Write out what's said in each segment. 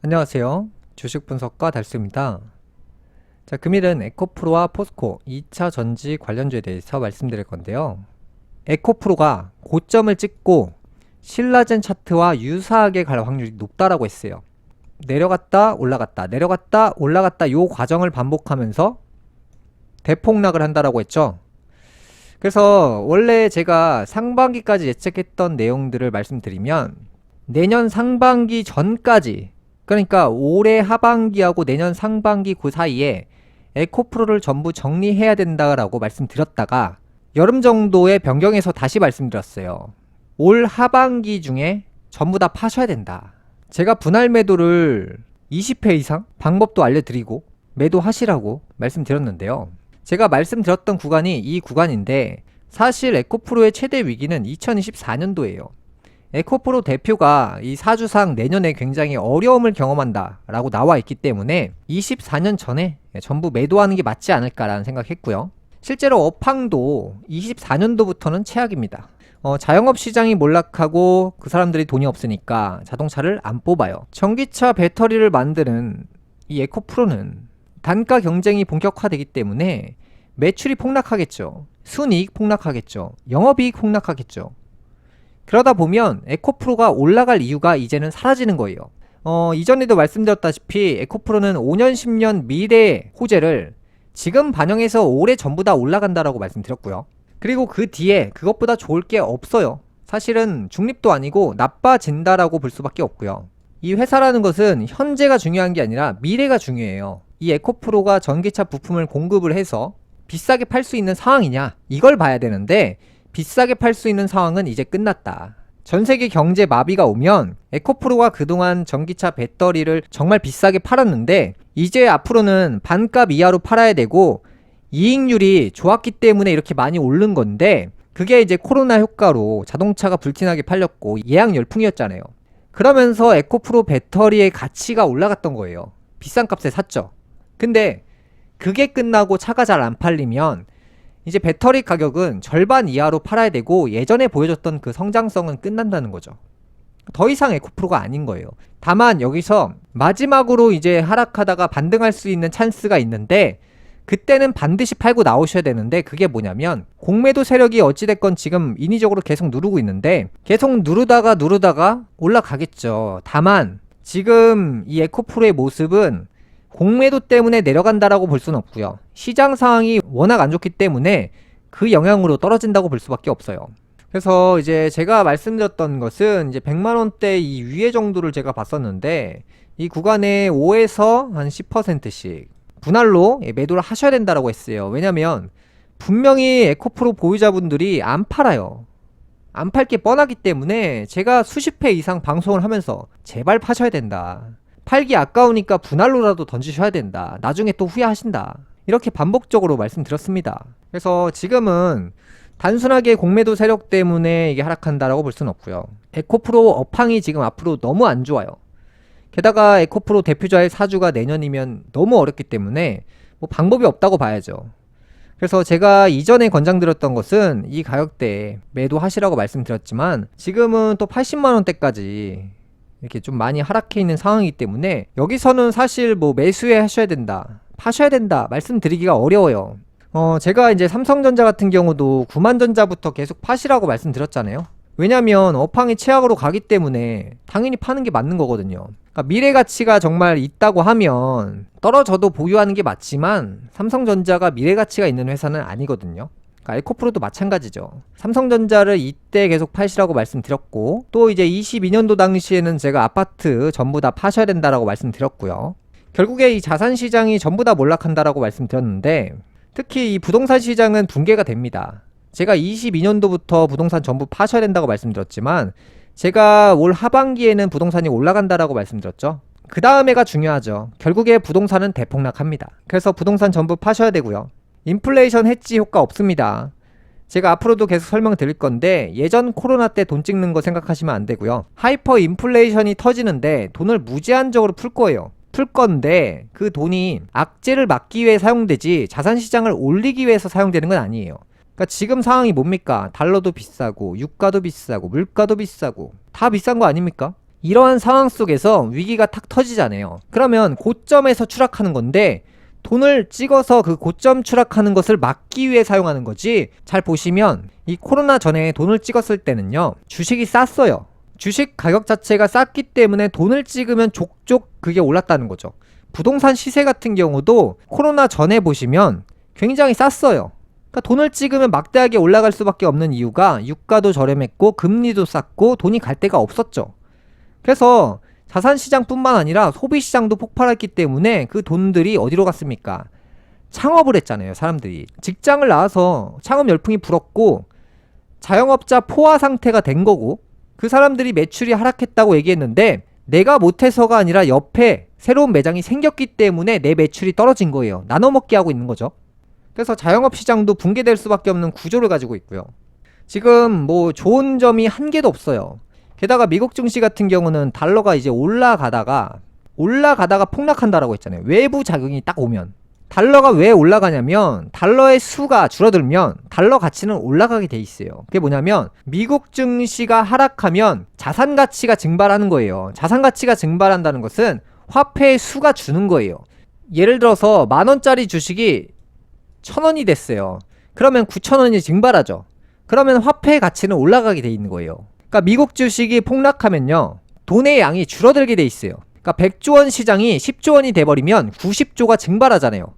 안녕하세요. 주식 분석가 달수입니다. 자, 금일은 에코프로와 포스코 2차 전지 관련주에 대해서 말씀드릴 건데요. 에코프로가 고점을 찍고 신라젠 차트와 유사하게 갈 확률이 높다라고 했어요. 내려갔다 올라갔다 내려갔다 올라갔다 요 과정을 반복하면서 대폭락을 한다라고 했죠. 그래서 원래 제가 상반기까지 예측했던 내용들을 말씀드리면 내년 상반기 전까지, 그러니까 올해 하반기하고 내년 상반기 그 사이에 에코프로를 전부 정리해야 된다라고 말씀드렸다가 여름 정도에 변경해서 다시 말씀드렸어요. 올 하반기 중에 전부 다 파셔야 된다. 제가 분할 매도를 20회 이상 방법도 알려드리고 매도하시라고 말씀드렸는데요. 제가 말씀드렸던 구간이 이 구간인데 사실 에코프로의 최대 위기는 2024년도예요. 에코프로 대표가 이 사주상 내년에 굉장히 어려움을 경험한다 라고 나와 있기 때문에 24년 전에 전부 매도하는 게 맞지 않을까라는 생각했고요. 실제로 업황도 24년도부터는 최악입니다. 자영업 시장이 몰락하고 그 사람들이 돈이 없으니까 자동차를 안 뽑아요. 전기차 배터리를 만드는 이 에코프로는 단가 경쟁이 본격화되기 때문에 매출이 폭락하겠죠. 순이익 폭락하겠죠. 영업이익 폭락하겠죠. 그러다 보면 에코프로가 올라갈 이유가 이제는 사라지는 거예요. 이전에도 말씀드렸다시피 에코프로는 5년 10년 미래의 호재를 지금 반영해서 올해 전부 다 올라간다라고 말씀드렸고요. 그리고 그 뒤에 그것보다 좋을 게 없어요. 사실은 중립도 아니고 나빠진다라고 볼 수밖에 없고요. 이 회사라는 것은 현재가 중요한 게 아니라 미래가 중요해요. 이 에코프로가 전기차 부품을 공급을 해서 비싸게 팔 수 있는 상황이냐, 이걸 봐야 되는데 비싸게 팔 수 있는 상황은 이제 끝났다. 전 세계 경제 마비가 오면 에코프로가 그동안 전기차 배터리를 정말 비싸게 팔았는데 이제 앞으로는 반값 이하로 팔아야 되고 이익률이 좋았기 때문에 이렇게 많이 오른 건데, 그게 이제 코로나 효과로 자동차가 불티나게 팔렸고 예약 열풍이었잖아요. 그러면서 에코프로 배터리의 가치가 올라갔던 거예요. 비싼 값에 샀죠. 근데 그게 끝나고 차가 잘 안 팔리면 이제 배터리 가격은 절반 이하로 팔아야 되고 예전에 보여줬던 그 성장성은 끝난다는 거죠. 더 이상 에코프로가 아닌 거예요. 다만 여기서 마지막으로 이제 하락하다가 반등할 수 있는 찬스가 있는데 그때는 반드시 팔고 나오셔야 되는데, 그게 뭐냐면 공매도 세력이 어찌됐건 지금 인위적으로 계속 누르고 있는데 계속 누르다가 올라가겠죠. 다만 지금 이 에코프로의 모습은 공매도 때문에 내려간다라고 볼 수는 없고요. 시장 상황이 워낙 안 좋기 때문에 그 영향으로 떨어진다고 볼 수밖에 없어요. 그래서 이제 제가 말씀드렸던 것은 이제 100만원대 이 위에 정도를 제가 봤었는데 이 구간에 5에서 한 10%씩 분할로 매도를 하셔야 된다라고 했어요. 왜냐면 분명히 에코프로 보유자분들이 안 팔아요. 안 팔 게 뻔하기 때문에 제가 수십 회 이상 방송을 하면서 제발 파셔야 된다, 팔기 아까우니까 분할로라도 던지셔야 된다, 나중에 또 후회하신다, 이렇게 반복적으로 말씀드렸습니다. 그래서 지금은 단순하게 공매도 세력 때문에 이게 하락한다라고 볼 수는 없고요. 에코프로 업황이 지금 앞으로 너무 안 좋아요. 게다가 에코프로 대표자의 사주가 내년이면 너무 어렵기 때문에 뭐 방법이 없다고 봐야죠. 그래서 제가 이전에 권장드렸던 것은 이 가격대에 매도하시라고 말씀드렸지만 지금은 또 80만원대까지 이렇게 좀 많이 하락해 있는 상황이기 때문에 여기서는 사실 뭐 매수해 하셔야 된다, 파셔야 된다 말씀드리기가 어려워요. 제가 이제 삼성전자 같은 경우도 9만전자부터 계속 파시라고 말씀드렸잖아요. 왜냐면 업황이 최악으로 가기 때문에 당연히 파는 게 맞는 거거든요. 그러니까 미래 가치가 정말 있다고 하면 떨어져도 보유하는 게 맞지만 삼성전자가 미래 가치가 있는 회사는 아니거든요. 그러니까 에코프로도 마찬가지죠. 삼성전자를 이때 계속 파시라고 말씀드렸고, 또 이제 22년도 당시에는 제가 아파트 전부 다 파셔야 된다라고 말씀드렸고요. 결국에 이 자산 시장이 전부 다 몰락한다라고 말씀드렸는데 특히 이 부동산 시장은 붕괴가 됩니다. 제가 22년도부터 부동산 전부 파셔야 된다고 말씀드렸지만 제가 올 하반기에는 부동산이 올라간다라고 말씀드렸죠. 그 다음에가 중요하죠. 결국에 부동산은 대폭락합니다. 그래서 부동산 전부 파셔야 되고요. 인플레이션 해지 효과 없습니다. 제가 앞으로도 계속 설명드릴 건데 예전 코로나 때 돈 찍는 거 생각하시면 안 되고요. 하이퍼 인플레이션이 터지는데 돈을 무제한적으로 풀 거예요. 풀 건데 그 돈이 악재를 막기 위해 사용되지 자산시장을 올리기 위해서 사용되는 건 아니에요. 그러니까 지금 상황이 뭡니까? 달러도 비싸고 유가도 비싸고 물가도 비싸고 다 비싼 거 아닙니까? 이러한 상황 속에서 위기가 탁 터지잖아요. 그러면 고점에서 추락하는 건데 돈을 찍어서 그 고점 추락하는 것을 막기 위해 사용하는 거지. 잘 보시면 이 코로나 전에 돈을 찍었을 때는요, 주식이 쌌어요. 주식 가격 자체가 쌌기 때문에 돈을 찍으면 족족 그게 올랐다는 거죠. 부동산 시세 같은 경우도 코로나 전에 보시면 굉장히 쌌어요. 그러니까 돈을 찍으면 막대하게 올라갈 수밖에 없는 이유가 유가도 저렴했고 금리도 쌌고 돈이 갈 데가 없었죠. 그래서 자산시장뿐만 아니라 소비시장도 폭발했기 때문에 그 돈들이 어디로 갔습니까? 창업을 했잖아요. 사람들이 직장을 나와서 창업 열풍이 불었고 자영업자 포화 상태가 된 거고, 그 사람들이 매출이 하락했다고 얘기했는데 내가 못해서가 아니라 옆에 새로운 매장이 생겼기 때문에 내 매출이 떨어진 거예요. 나눠먹기 하고 있는 거죠. 그래서 자영업 시장도 붕괴될 수밖에 없는 구조를 가지고 있고요. 지금 뭐 좋은 점이 한 개도 없어요. 게다가 미국 증시 같은 경우는 달러가 이제 올라가다가 폭락한다라고 했잖아요. 외부 자극이 딱 오면. 달러가 왜 올라가냐면 달러의 수가 줄어들면 달러 가치는 올라가게 돼 있어요. 그게 뭐냐면 미국 증시가 하락하면 자산 가치가 증발하는 거예요. 자산 가치가 증발한다는 것은 화폐의 수가 주는 거예요. 예를 들어서 10,000원짜리 주식이 1,000원이 됐어요. 그러면 9,000원이 증발하죠. 그러면 화폐의 가치는 올라가게 돼 있는 거예요. 그러니까 미국 주식이 폭락하면요, 돈의 양이 줄어들게 돼 있어요. 그러니까 100조 원 시장이 10조 원이 돼버리면 90조가 증발하잖아요.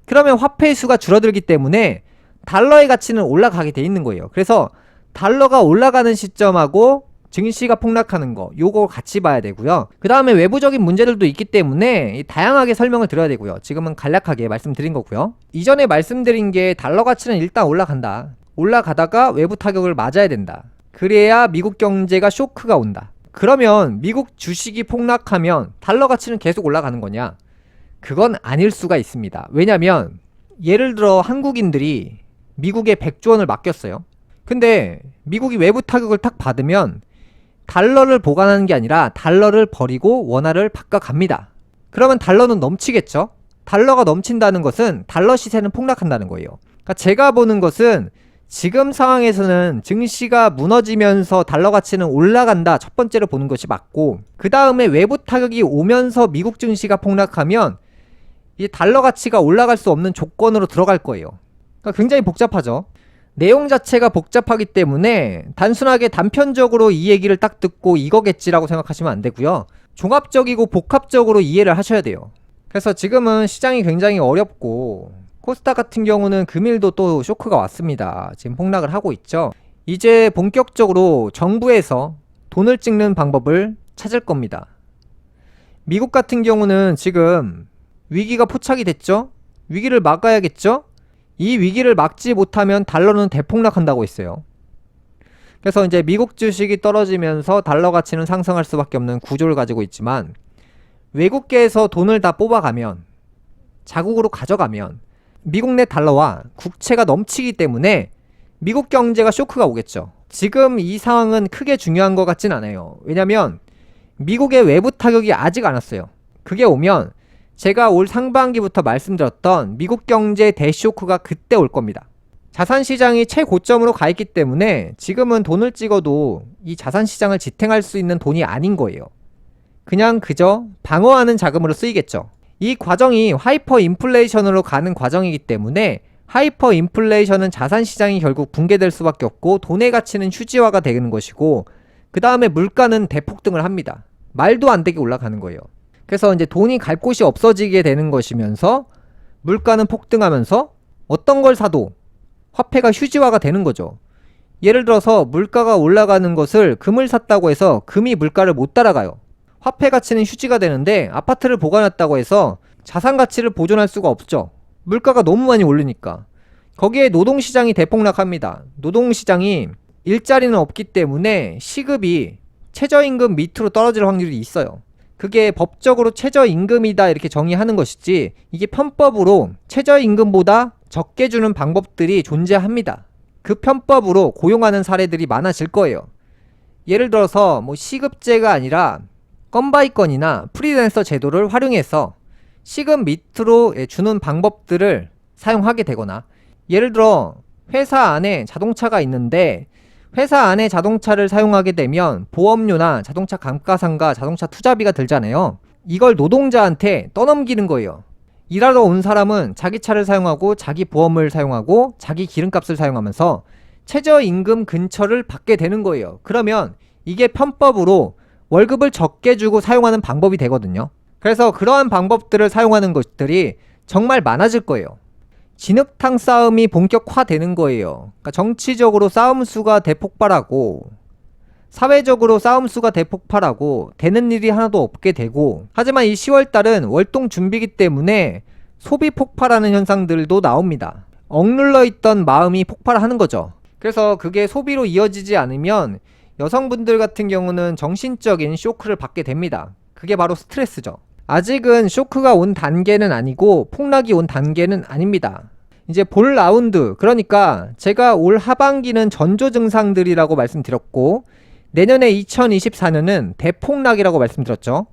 그러면 화폐의 수가 줄어들기 때문에 달러의 가치는 올라가게 돼 있는 거예요. 그래서 달러가 올라가는 시점하고 증시가 폭락하는 거, 요거 같이 봐야 되고요. 그 다음에 외부적인 문제들도 있기 때문에 다양하게 설명을 드려야 되고요. 지금은 간략하게 말씀드린 거고요. 이전에 말씀드린 게 달러 가치는 일단 올라간다. 올라가다가 외부 타격을 맞아야 된다. 그래야 미국 경제가 쇼크가 온다. 그러면 미국 주식이 폭락하면 달러 가치는 계속 올라가는 거냐? 그건 아닐 수가 있습니다. 왜냐면 예를 들어 한국인들이 미국에 100조 원을 맡겼어요. 근데 미국이 외부 타격을 탁 받으면 달러를 보관하는 게 아니라 달러를 버리고 원화를 바꿔갑니다. 그러면 달러는 넘치겠죠? 달러가 넘친다는 것은 달러 시세는 폭락한다는 거예요. 그러니까 제가 보는 것은 지금 상황에서는 증시가 무너지면서 달러 가치는 올라간다, 첫 번째로 보는 것이 맞고, 그 다음에 외부 타격이 오면서 미국 증시가 폭락하면 이 달러 가치가 올라갈 수 없는 조건으로 들어갈 거예요. 그러니까 굉장히 복잡하죠. 내용 자체가 복잡하기 때문에 단순하게 단편적으로 이 얘기를 딱 듣고 이거겠지라고 생각하시면 안 되고요. 종합적이고 복합적으로 이해를 하셔야 돼요. 그래서 지금은 시장이 굉장히 어렵고, 코스닥 같은 경우는 금일도 또 쇼크가 왔습니다. 지금 폭락을 하고 있죠. 이제 본격적으로 정부에서 돈을 찍는 방법을 찾을 겁니다. 미국 같은 경우는 지금 위기가 포착이 됐죠. 위기를 막아야겠죠. 이 위기를 막지 못하면 달러는 대폭락한다고 했어요. 그래서 이제 미국 주식이 떨어지면서 달러 가치는 상승할 수밖에 없는 구조를 가지고 있지만, 외국계에서 돈을 다 뽑아가면, 자국으로 가져가면 미국 내 달러와 국채가 넘치기 때문에 미국 경제가 쇼크가 오겠죠. 지금 이 상황은 크게 중요한 것 같진 않아요. 왜냐면 미국의 외부 타격이 아직 안 왔어요. 그게 오면 제가 올 상반기부터 말씀드렸던 미국 경제 대쇼크가 그때 올 겁니다. 자산시장이 최고점으로 가 있기 때문에 지금은 돈을 찍어도 이 자산시장을 지탱할 수 있는 돈이 아닌 거예요. 그냥 그저 방어하는 자금으로 쓰이겠죠. 이 과정이 하이퍼 인플레이션으로 가는 과정이기 때문에 하이퍼 인플레이션은 자산시장이 결국 붕괴될 수밖에 없고 돈의 가치는 휴지화가 되는 것이고, 그 다음에 물가는 대폭등을 합니다. 말도 안 되게 올라가는 거예요. 그래서 이제 돈이 갈 곳이 없어지게 되는 것이면서 물가는 폭등하면서 어떤 걸 사도 화폐가 휴지화가 되는 거죠. 예를 들어서 물가가 올라가는 것을 금을 샀다고 해서 금이 물가를 못 따라가요. 화폐 가치는 휴지가 되는데 아파트를 보관했다고 해서 자산 가치를 보존할 수가 없죠. 물가가 너무 많이 오르니까. 거기에 노동시장이 대폭락합니다. 노동시장이 일자리는 없기 때문에 시급이 최저임금 밑으로 떨어질 확률이 있어요. 그게 법적으로 최저임금이다 이렇게 정의하는 것이지, 이게 편법으로 최저임금보다 적게 주는 방법들이 존재합니다. 그 편법으로 고용하는 사례들이 많아질 거예요. 예를 들어서 뭐 시급제가 아니라 건바이건이나 프리랜서 제도를 활용해서 시급 밑으로 주는 방법들을 사용하게 되거나, 예를 들어 회사 안에 자동차가 있는데 회사 안에 자동차를 사용하게 되면 보험료나 자동차 감가상가, 자동차 투자비가 들잖아요. 이걸 노동자한테 떠넘기는 거예요. 일하러 온 사람은 자기 차를 사용하고 자기 보험을 사용하고 자기 기름값을 사용하면서 최저임금 근처를 받게 되는 거예요. 그러면 이게 편법으로 월급을 적게 주고 사용하는 방법이 되거든요. 그래서 그러한 방법들을 사용하는 것들이 정말 많아질 거예요. 진흙탕 싸움이 본격화되는 거예요. 그러니까 정치적으로 싸움 수가 대폭발하고 사회적으로 싸움 수가 대폭발하고 되는 일이 하나도 없게 되고, 하지만 이 10월달은 월동 준비이기 때문에 소비 폭발하는 현상들도 나옵니다. 억눌러 있던 마음이 폭발하는 거죠. 그래서 그게 소비로 이어지지 않으면 여성분들 같은 경우는 정신적인 쇼크를 받게 됩니다. 그게 바로 스트레스죠. 아직은 쇼크가 온 단계는 아니고 폭락이 온 단계는 아닙니다. 이제 볼 라운드, 그러니까 제가 올 하반기는 전조 증상들이라고 말씀드렸고 내년에 2024년은 대폭락이라고 말씀드렸죠.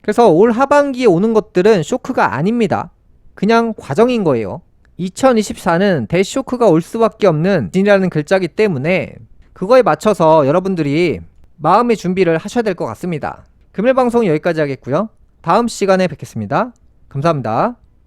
그래서 올 하반기에 오는 것들은 쇼크가 아닙니다. 그냥 과정인 거예요. 2024는 대쇼크가 올 수밖에 없는 진이라는 글자기 때문에 그거에 맞춰서 여러분들이 마음의 준비를 하셔야 될 것 같습니다. 금일 방송 여기까지 하겠고요. 다음 시간에 뵙겠습니다. 감사합니다.